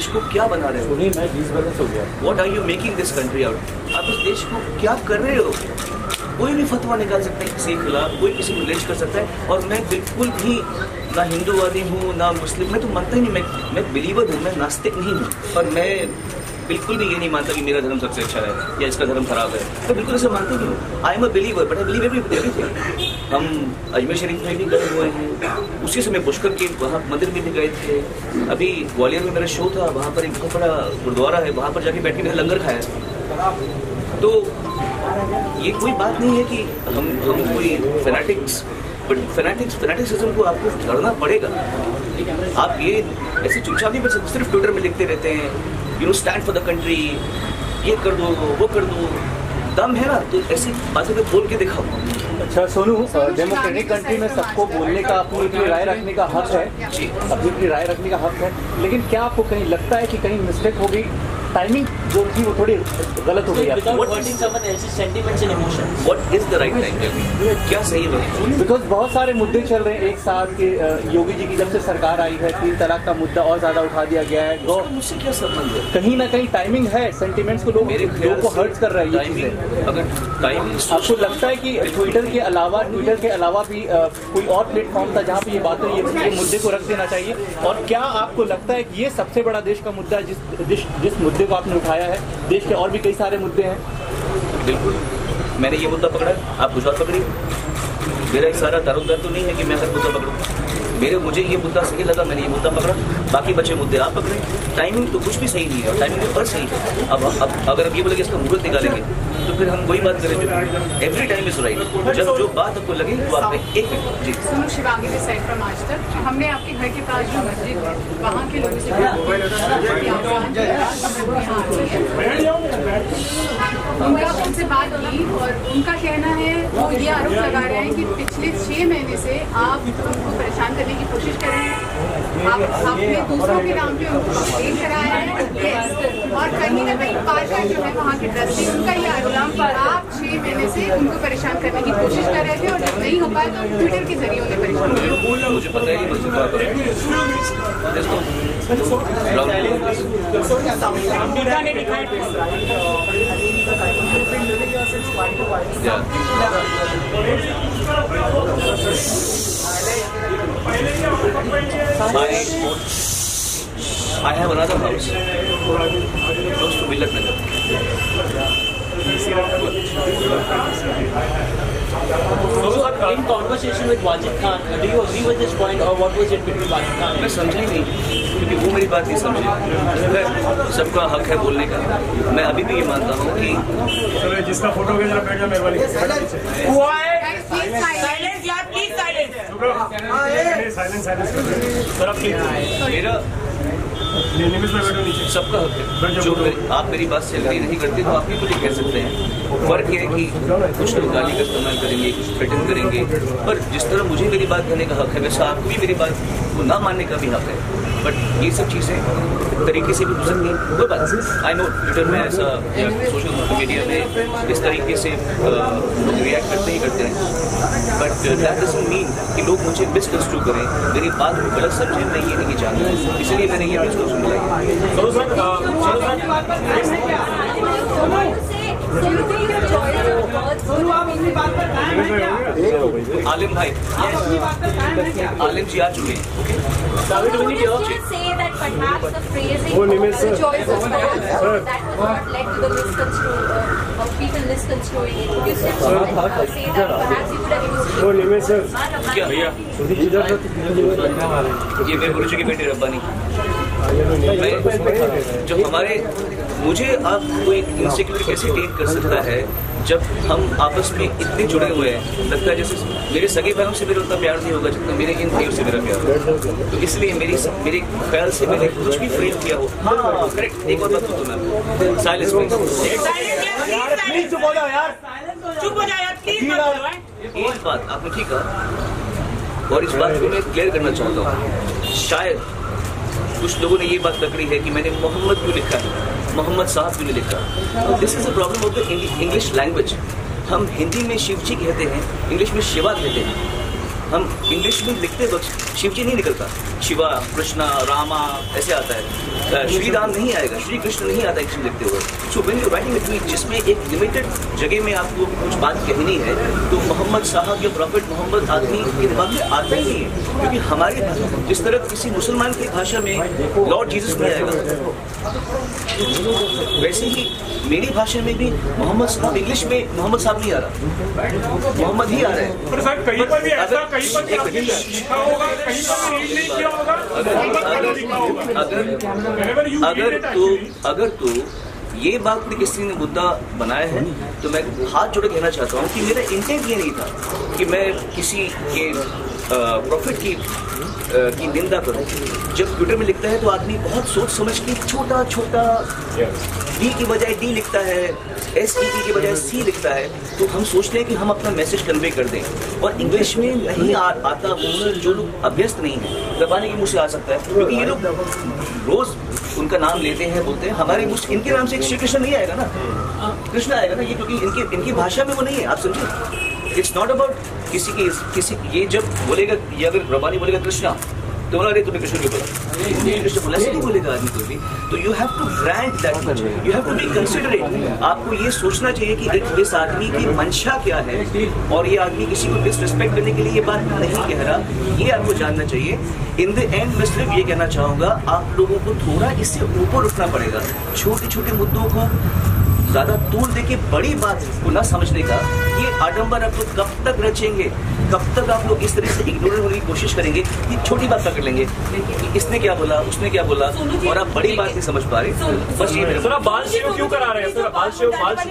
देश को क्या बना रहे हो? मैं 20 बरस हो गया। What are you making this country out? आप इस देश को क्या कर रहे हो? कोई भी फतवा निकाल सकता है किसी के खिलाफ, कोई किसी को लिंच कर सकता है। और मैं बिल्कुल भी ना हिंदूवादी हूँ ना मुस्लिम, मैं तो मानता ही नहीं, मैं बिलीवर हूँ, मैं नास्तिक नहीं हूँ। और मैं बिल्कुल भी ये नहीं मानता कि मेरा धर्म सबसे अच्छा है या इसका धर्म खराब है, मैं बिल्कुल ऐसा मानता नहीं हूँ। I am a believer but I believe everything. हम अजमेर शरीफ में भी गए हुए हैं, उसी समय पुष्कर के वहाँ मंदिर में भी गए थे। अभी ग्वालियर में मेरा शो था, वहाँ पर एक बहुत बड़ा गुरुद्वारा है, वहाँ पर जाके बैठ के मैंने लंगर खाया। तो ये कोई बात नहीं है कि हम कोई फैनेटिक्स, बट फैनेटिसिज्म को आपको लड़ना पड़ेगा। आप ये ऐसे चुपचाप नहीं बैठ सकते, सिर्फ ट्विटर में लिखते रहते हैं you know stand for the country, ये कर दो वो कर दो। दम है ना तो ऐसी बातें में बोल के दिखाओ। अच्छा सोनू, डेमोक्रेटिक कंट्री में सबको बोलने का, अपनी राय रखने का हक है, अपनी राय रखने का हक है, लेकिन क्या आपको कहीं लगता है कि कहीं मिस्टेक हो गई, टाइमिंग जो थी वो थोड़ी गलत हो गई? What is the right time? क्या सही है? बिकॉज बहुत सारे मुद्दे चल रहे हैं एक साथ के। योगी जी की जब से सरकार आई है 3 तलाक का मुद्दा और ज्यादा उठा दिया गया है। मुझसे क्या संबंध है? कहीं ना कहीं टाइमिंग है, सेंटिमेंट्स को लोगों को हर्ट कर रहा है ये चीजें। अगर टाइमिंग आपको लगता है कि ट्विटर के अलावा भी कोई और प्लेटफॉर्म था जहाँ पे ये बातें ये मुद्दे को रख देना चाहिए? और क्या आपको लगता है कि ये सबसे बड़ा देश का मुद्दा है जिस मुद्दे को आपने उठाया है? देश के और भी कई सारे मुद्दे हैं। बिल्कुल, मैंने ये मुद्दा पकड़ा, आप कुछ और पकड़िए। मेरा एक सारा दारोदार तो नहीं है कि मैं हर मुद्दा पकड़ूं। मुझे ये मुद्दा सही लगा, मैंने ये मुद्दा पकड़ा, बाकी बचे मुद्दे आप पकड़े। टाइमिंग तो कुछ भी सही नहीं है, और टाइमिंग तो पर सही है। अब अगर आप ये बोले कि इसका मुहूर्त निकालेंगे तो फिर हम वही बात करेंगे। Every time is right. जब जो बात आपको लगे वो आप एक मिनट जी। Sonu Shivangi this side from Aaj Tak. हमने आपके घर के पास जो मस्जिद है वहाँ के लोगों से उनसे बात की, और उनका कहना है, वो ये आरोप लगा रहे हैं कि पिछले 6 महीने से आप उनको परेशान करने की कोशिश कर रहे हैं। आपने दूसरों के नाम पे उनको कंप्लेन कराया है, और कहीं ना कहीं पार्का जो है वहाँ के ट्रस्टी, उनका ये आरोप कि आप 6 महीने से उनको परेशान करने की कोशिश कर रहे थे, और जब नहीं हो पाया तो ट्विटर के जरिए उन्हें परेशान किया। मुझे पता ही नहीं I have another house close to Millat Nagar. So, in conversation with Wajid Khan, do you agree with this point, or what was it between Wajid Khan? मैं समझा ही नहीं, क्योंकि वो मेरी बात नहीं समझे। सबका हक है बोलने का। मैं अभी भी ये मानता हूँ कि जिसका फोटो भेज रहा बैठ जा मेरे वाली। हुआ है साइलेंस यार, प्लीज साइलेंस। सर आप मेरा सबका हक है। जो आप मेरी बात से एग्री नहीं करते तो आप भी मुझे कह सकते हैं। फर्क ये है कि कुछ लोग गाली का इस्तेमाल करेंगे, कुछ थ्रेटन करेंगे, पर जिस तरह मुझे मेरी बात कहने का हक है वैसा आपको भी मेरी बात को ना मानने का भी हक है। बट ये सब चीज़ें तरीके से भी हो सकती हैं, कोई बात नहीं। आई नो ट्विटर में ऐसा या सोशल मीडिया में इस तरीके से लोग रिएक्ट करते ही करते हैं, बट दैट डजंट मीन कि लोग मुझे मिसकंस्ट्रू करें, मेरी बात को गलत समझें। मैं ये नहीं चाहता, इसलिए मैंने ये मिसकंस्ट्रू मिलाई। आलिम भाई, आलिम जी आ चुके हैं। क्या भैया ये मेरे गुरुजी की बेटी रब्बानी, जो हमारे मुझे आप कोई इंसिक्योरिटी कैसे टेक कर सकता है जब हम आपस में इतने जुड़े हुए हैं। लगता है जैसे मेरे सगे भाइयों से मेरा उतना प्यार नहीं होगा जितना मेरे इन भाइयों से मेरा प्यार होगा। तो इसलिए मेरे ख्याल से मैंने कुछ भी फ्रेम किया हो। हाँ करेक्ट। एक और बात तो मैं साइलेंस एक बात आपने ठीक कहा, और इस बात को मैं क्लियर करना चाहता हूँ। शायद कुछ लोगों ने ये बात पकड़ी है कि मैंने मोहम्मद क्यों लिखा है, मोहम्मद साहब क्यों लिखा। This is a problem of the English language. हम हिंदी में शिव जी कहते हैं, इंग्लिश में शिवा कहते हैं। हम इंग्लिश में लिखते वक्त शिव जी नहीं निकलता, शिवा, कृष्णा, रामा ऐसे आता है, श्री राम नहीं आएगा, श्री कृष्ण नहीं आता है लिखते हुए। So when you writing a tweet जिसमें एक लिमिटेड जगह में आपको कुछ बात कहनी है, तो मोहम्मद साहब या प्रॉफिट मोहम्मद आदमी के दिमाग में आता ही नहीं है, क्योंकि हमारी जिस तरह किसी मुसलमान की भाषा में लॉर्ड जीसस नहीं आएगा, वैसे ही मेरी भाषा में भी मोहम्मद साहब, इंग्लिश में मोहम्मद साहब नहीं आ रहा, मोहम्मद ही आ रहा है। पर सर कहीं पर भी ऐसा, कहीं पर भी आपने लिखा होगा, कहीं पर भी रीड नहीं किया होगा, अगर तो ये बात पे किसी ने मुद्दा बनाया है तो मैं हाथ जोड़े कहना चाहता हूँ कि मेरा इंटेंट ये नहीं था कि मैं किसी के प्रॉफिट की निंदा करूं। जब ट्विटर में लिखता है तो आदमी बहुत सोच समझ के छोटा छोटा डी की बजाय डी लिखता है, एस की बजाय सी लिखता है, तो हम सोचते हैं कि हम अपना मैसेज कन्वे कर दें। और इंग्लिश में नहीं आता मुझसे, जो लोग अभ्यस्त नहीं है, रबानी के मुँह से आ सकता है, क्योंकि ये लोग रोज उनका नाम लेते हैं, बोलते हैं, हमारे मुझ इनके नाम से श्री कृष्ण नहीं आएगा ना, कृष्ण आएगा ना, ये क्योंकि इनकी भाषा में वो नहीं है। आप समझिए, इट्स नॉट अबाउट किसी ये जब बोलेगा, ये अगर रबानी बोलेगा कृष्णा तो बोला, अरे तूने कृष्ण क्यों बोला, कृष्ण बोला, ऐसे नहीं बोलेगा आदमी कोई भी। तो you have to grant that much, you have to be considerate. आपको ये सोचना चाहिए कि इस आदमी की मंशा क्या है, और ये आदमी किसी को डिसरिस्पेक्ट करने के लिए ये बात नहीं कह रहा, ये आपको जानना चाहिए। इन द एंड मैं सिर्फ ये कहना चाहूँगा, आप लोगों को थोड़ा इससे ऊपर उठना पड़ेगा। छोटे छोटे मुद्दों को ज्यादा तूल देके बड़ी बात को ना समझने का, ये आडंबर आप लोग कब तक रचेंगे, कब तक आप लोग इस तरह से इग्नोर होने की कोशिश करेंगे कि छोटी बात पकड़ लेंगे कि इसने क्या बोला, उसने क्या बोला, और आप बड़ी बात नहीं समझ पा रहे। बस ये सर, आप बाल शेव क्यों करा रहे हैं सर?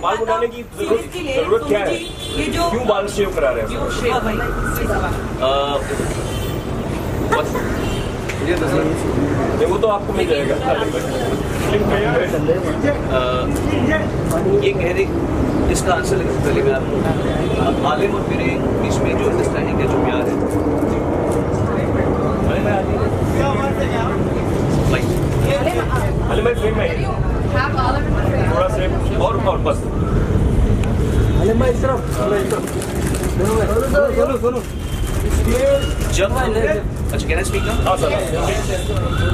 बाल उठाने की जरूरत क्या है? क्यों बाल शेव करा रहे हैं? वो तो आपको मिल जाएगा। ये कह रहे, इसका आंसर पहले मैं आपको, आलिम और मेरे बीच में जो अंडरस्टैंडिंग है, जो प्यार है, भाई फ्रेम में थोड़ा से और बस जब अच्छा कैन आई स्पीक नाउ? हाँ सर,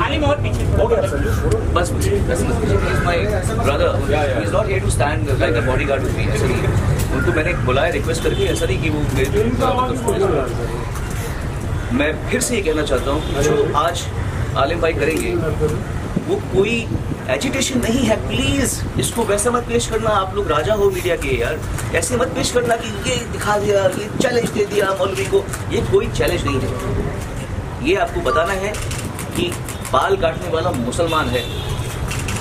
आलिम और पीछे हो गया सर, बस my brother, he is not here to stand like a bodyguard with me. ऐसा नहीं, उनको मैंने बुलाया रिक्वेस्ट करके, ऐसा नहीं कि वो मैं फिर से ये कहना चाहता हूँ कि जो आज आलिम भाई करेंगे वो कोई एजिटेशन नहीं है। प्लीज इसको वैसा मत पेश करना, आप लोग राजा हो मीडिया के यार, ऐसे मत पेश करना कि ये दिखा दिया, ये चैलेंज दे दिया मौलवी को। ये कोई चैलेंज नहीं है, ये आपको बताना है कि बाल काटने वाला मुसलमान है,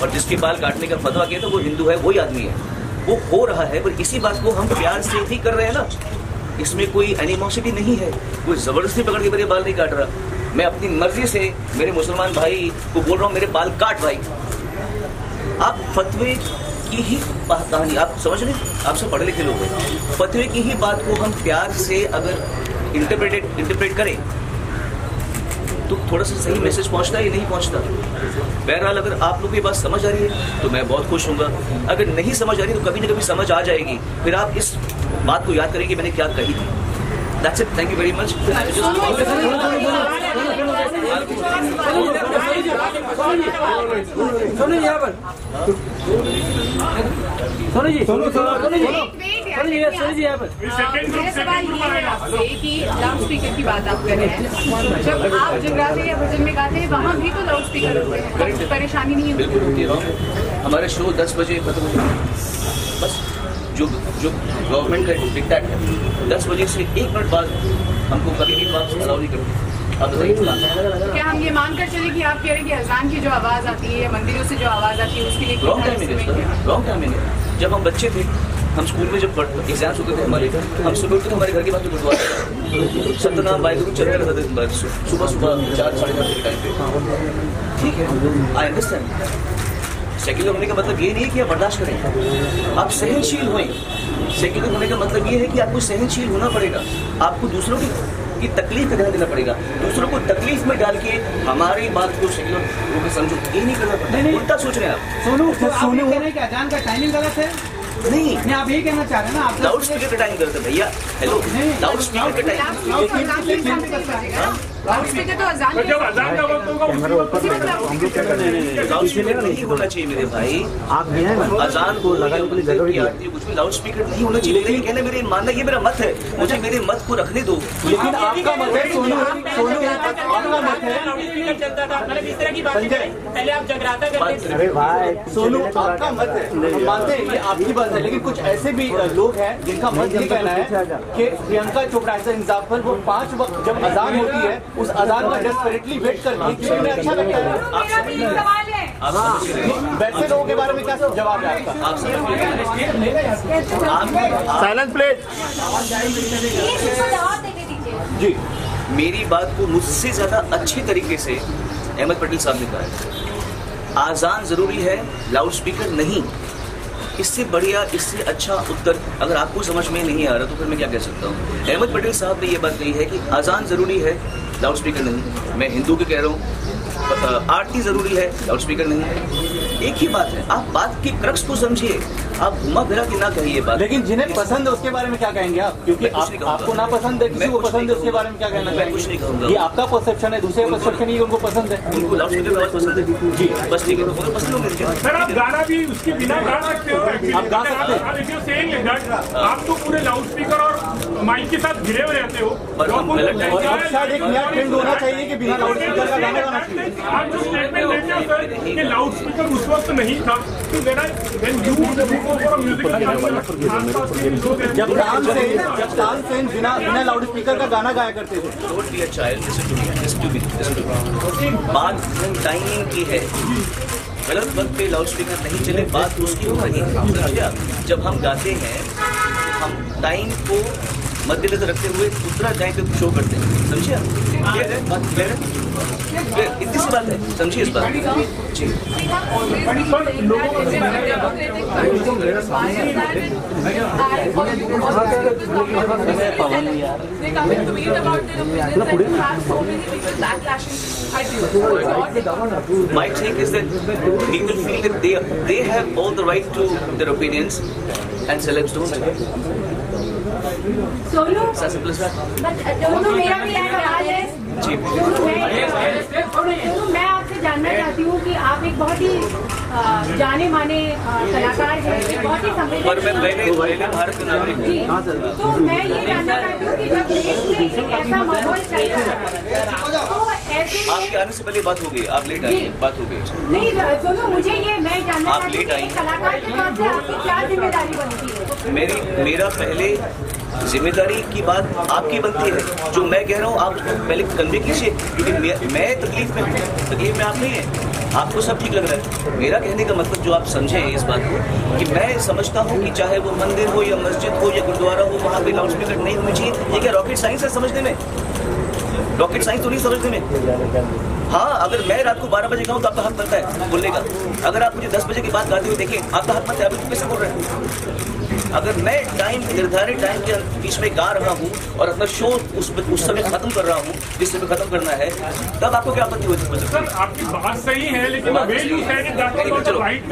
और जिसके बाल काटने का फतवा किया था वो हिंदू है, वही आदमी है, वो हो रहा है। पर इसी बात को हम प्यार से ही कर रहे हैं ना, इसमें कोई एनिमोसिटी नहीं है, कोई जबरदस्ती पकड़ के मेरे बाल नहीं काट रहा। मैं अपनी मर्जी से मेरे मुसलमान भाई को बोल रहा हूँ, मेरे बाल काट भाई। आप फतवे की ही कहानी आप समझ रहे, आप सब पढ़े लिखे लोग हैं, फतवे की ही बात को हम प्यार से अगर इंटरप्रेट करें तो थोड़ा सा सही मैसेज पहुंचता है या नहीं पहुंचता। बहरहाल अगर आप लोग की बात समझ आ रही है तो मैं बहुत खुश हूँगा, अगर नहीं समझ आ रही तो कभी ना कभी समझ आ जाएगी, फिर आप इस बात को याद करेंगे मैंने क्या कही थी। That's it. Thank you very much. Loud speaker की बात आप कर रहे हैं, जब आप जगराते या भजन में गाते हैं वहाँ भी तो लाउड स्पीकर होते हैं, परेशानी नहीं है? बिल्कुल होती है। हमारे शो 10 बजे खत्म हो जाए, बस जो गवर्नमेंट का डिक्टेट है 10 बजे से 1 मिनट बाद हमको कभी भी बात अलाउ नहीं करते। आप बताइए, क्या हम ये मानकर चले कि आप कह रहे हैं कि अजान की जो आवाज़ आती है, मंदिरों से जो आवाज़ आती है, उसके लिए लॉन्ग टाइम में जब हम बच्चे थे, हम स्कूल में जब एग्जाम्स होते थे हमारे, हम सुबह उठते थे, हमारे घर के बाहर गुरुद्वारा सत्यनाम वाहिगुरु चलते रहते थे सुबह 4 साढ़े 4 के टाइम पे। ठीक है, आई अंडरस्टैंड। सेक्युलर होने का मतलब ये नहीं है कि आप बर्दाश्त करें, आप सहनशील हों। सेक्युलर होने का मतलब ये है कि आपको सहनशील होना पड़ेगा, आपको दूसरों की तकलीफ का ध्यान देना पड़ेगा, दूसरों को तकलीफ में डाल के हमारी बात को सेक्युलर समझो, ये नहीं करना पड़ता। उल्टा सोच रहे हैं आप। सोनू कह रहे हैं कि अजान का टाइमिंग गलत है, नहीं नहीं, आप यही कहना चाह रहे हैं ना, आप लाउड स्पीकर का टाइम करते भैया। हेलो, लाउड स्पीकर का टाइम, लाउड स्पीकर तो अजान तो जब अजान का वक्त होगा लाउड स्पीकर नहीं होना चाहिए मेरे भाई। अजान को लगाने के लिए जगह की आरती कुछ भी लाउड स्पीकर नहीं होना चाहिए। मेरे कहना, मेरे मानना, ये मेरा मत है, मुझे मेरे मत को रखने दो। लेकिन आपका मत है सोनू, आपका मत है लाउडस्पीकर चलता था, मतलब इस तरह की बातें करें। पहले आप जगराता करते थे। अरे भाई सोनू, आपका मत है, हम मानते हैं ये आपकी बात है, लेकिन कुछ ऐसे भी लोग हैं जिनका मत ये कहना है कि प्रियंका चोपड़ा ऐसा एग्जाम्पल, वो 5 वक्त जब अजान होती है उस अजान का डेस्परेटली वेट करती है क्योंकि उन्हें अच्छा लगता है। वैसे लोगों के बारे में क्या जवाब है आपका? Silence please. जी, मेरी बात को मुझसे ज्यादा अच्छी तरीके से अहमद पटेल साहब ने कहा है। आजान जरूरी है, लाउड स्पीकर नहीं। इससे बढ़िया, इससे अच्छा उत्तर अगर आपको समझ में नहीं आ रहा तो फिर मैं क्या कह सकता हूँ। अहमद पटेल साहब ने ये बात कही है कि आजान जरूरी है, लाउड स्पीकर नहीं। मैं हिंदू के कह रहा हूँ, आरती जरूरी है, लाउड स्पीकर नहीं। एक ही बात है, आप बात के क्रक्स को समझिए, आप घुमा फिरा के ना कहिए बात। लेकिन जिन्हें पसंद है उसके बारे में क्या कहेंगे आप? क्योंकि आपको ना पसंद है, किसी को पसंद है, उसके बारे में क्या कहना मैं कुछ नहीं चाहेंगे? कहूँगा। ये आपका परसेप्शन है, दूसरे परसेप्शन ही उनको पसंद है। उनको लाउड स्पीकर की आवाज पसंद है जी, बस ठीक है, उनको पसंद होगी। सर आप गाना भी उसके बिना गा सकते हो। आप गा सकते हैं। आप तो पूरे लाउड स्पीकर और माइक के साथ घिरे हुए रहते हो। पर हम गलत और अब शायद एक नया ट्रेंड होना चाहिए कि बिना लाउड स्पीकर का गाना गाना चाहिए। आप जो स्टेटमेंट देते हो सर कि लाउड स्पीकर उस वक्त नहीं था, तो जब तानसेन बिना लाउड स्पीकर का गाना गाया करते थे। Don't be a child, listen to me, listen to me, listen to me. बात टाइमिंग की है। गलत वक्त पे लाउड स्पीकर नहीं चले, बात उसकी हो रही है। समझे आप? जब हम गाते हैं हम टाइम को मद्देनजर रखते हुए दूसरा टाइम पे शो करते हैं। समझिए आप? क्लियर है? बात क्लियर है? इतनी सी बात है, समझिए इस बात जी। My take is that people feel that they have all the right to their opinions and celebs don't. Sonu, Simple as that. Sonu मेरा भी एक सवाल है। जी। सोनू, मैं आपसे जानना चाहती हूँ कि आप एक बहुत ही जाने माने कलाकार हैं, एक बहुत ही पर मैं संवेदनशील पहले भारत का नागरिक जी, हूँ। तो मैं ये जानना चाहती हूँ कि जब देश में एक ऐसा माहौल चल रहा है तो ऐसे आपके आने से पहले बात हो गई, आप लेट आए, बात हो गई। नहीं सोनू, मुझे ये मैं जानना आप चाहती हूँ लेट आई। कि कलाकार के तौर से आपकी क्या जिम्मेदारी बनती है? मेरा पहले जिम्मेदारी की बात आपकी बनती है। जो मैं कह रहा हूँ आप उसको पहले कन्वे कीजिए, क्योंकि मैं तकलीफ में हूँ, तकलीफ में आप नहीं है। आपको सब ठीक लग रहा है। मेरा कहने का मतलब जो आप समझें इस बात को कि मैं समझता हूँ कि चाहे वो मंदिर हो या मस्जिद हो या गुरुद्वारा हो, वहाँ पे लाउड स्पीकर नहीं होनी चाहिए। ये क्या रॉकेट साइंस है समझने में? रॉकेट साइंस तो नहीं समझने में। हाँ, अगर मैं रात को 12 बजे गाऊँ तो आपका हक बनता है बोलने का। अगर आप मुझे 10 बजे के बाद गाते हुए देखें, आपका हक बनता है। अभी कैसे बोल रहे हैं? अगर मैं टाइम निर्धारित टाइम के बीच में गा रहा हूँ और अपना शो उस समय खत्म कर रहा हूँ जिस समय खत्म करना है, तब आपको क्या आपत्ति होती है? सर आपकी बात सही है, लेकिन way you said that right